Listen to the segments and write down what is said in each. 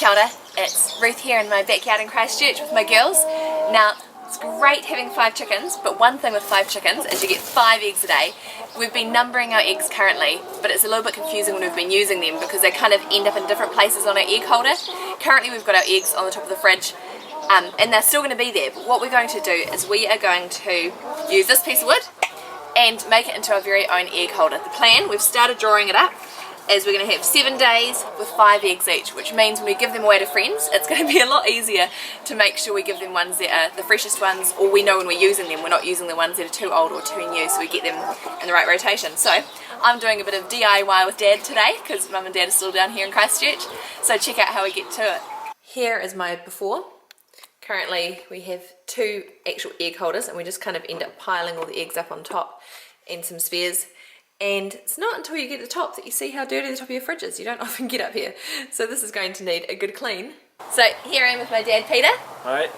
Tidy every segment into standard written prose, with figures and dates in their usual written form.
Kia ora, it's Ruth here in my backyard in Christchurch with my girls. Now, it's great having 5 chickens, but one thing with 5 chickens is you get 5 eggs a day. We've been numbering our eggs currently, but it's a little bit confusing when we've been using them because they kind of end up in different places on our egg holder. Currently we've got our eggs on the top of the fridge, and they're still going to be there, but what we're going to do is we are going to use this piece of wood and make it into our very own egg holder. The plan, we've started drawing it up, is we're going to have 7 days with 5 eggs each, which means when we give them away to friends, it's going to be a lot easier to make sure we give them ones that are the freshest ones, or we know when we're using them, we're not using the ones that are too old or too new, so we get them in the right rotation. So I'm doing a bit of DIY with Dad today, because Mum and Dad are still down here in Christchurch, so check out how we get to it. Here is my before. Currently we have 2 actual egg holders, and we just kind of end up piling all the eggs up on top and some spares. And it's not until you get to the top that you see how dirty the top of your fridge is. You don't often get up here. So this is going to need a good clean. So here I am with my dad, Peter. Alright.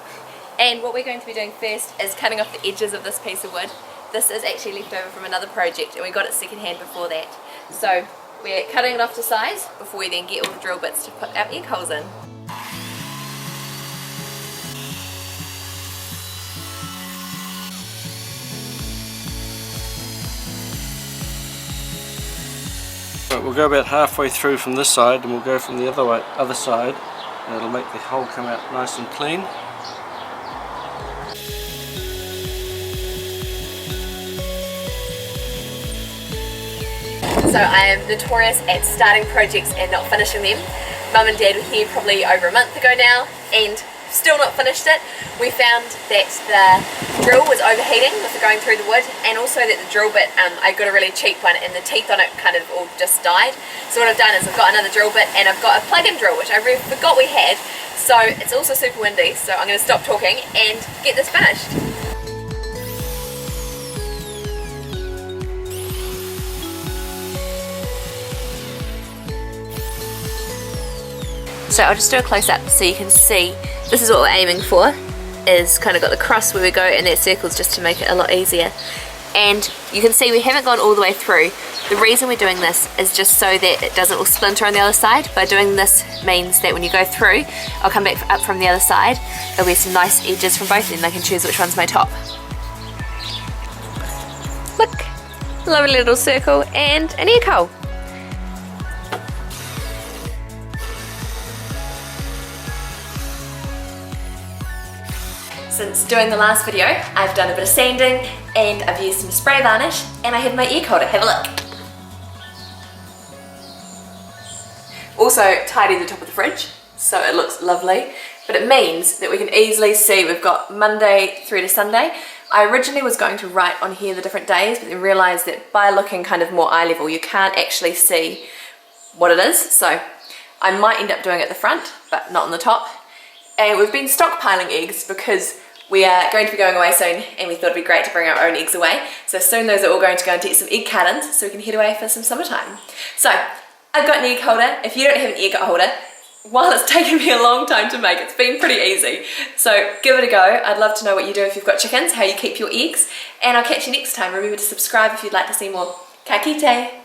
And what we're going to be doing first is cutting off the edges of this piece of wood. This is actually left over from another project, and we got it secondhand before that. So we're cutting it off to size before we then get all the drill bits to put our egg holes in. We'll go about halfway through from this side, and we'll go from the other side, and it'll make the hole come out nice and clean. So I am notorious at starting projects and not finishing them. Mum and Dad were here probably over a month ago now and still not finished it. We found that the drill was overheating with it going through the wood, and also that the drill bit, I got a really cheap one and the teeth on it kind of all just died. So what I've done is I've got another drill bit, and I've got a plug-in drill which I really forgot we had. So it's also super windy, so I'm going to stop talking and get this finished. So I'll just do a close-up so you can see. This is what we're aiming for, is kind of got the cross where we go, and that circles just to make it a lot easier. And you can see we haven't gone all the way through. The reason we're doing this is just so that it doesn't all splinter on the other side. By doing this means that when you go through, I'll come back up from the other side, there'll be some nice edges from both of them. I can choose which one's my top. Look, lovely little circle and an egg hole. Since doing the last video, I've done a bit of sanding and I've used some spray varnish, and I have my egg holder. Have a look. Also tidied the top of the fridge so it looks lovely, but it means that we can easily see we've got Monday through to Sunday. I originally was going to write on here the different days, but then realised that by looking kind of more eye level you can't actually see what it is, so I might end up doing it at the front but not on the top. And we've been stockpiling eggs because we are going to be going away soon, and we thought it'd be great to bring our own eggs away. So soon those are all going to go and get some egg cartons so we can head away for some summertime. So I've got an egg holder. If you don't have an egg holder, while it's taken me a long time to make, it's been pretty easy. So give it a go. I'd love to know what you do if you've got chickens, how you keep your eggs, and I'll catch you next time. Remember to subscribe if you'd like to see more. Ka kite!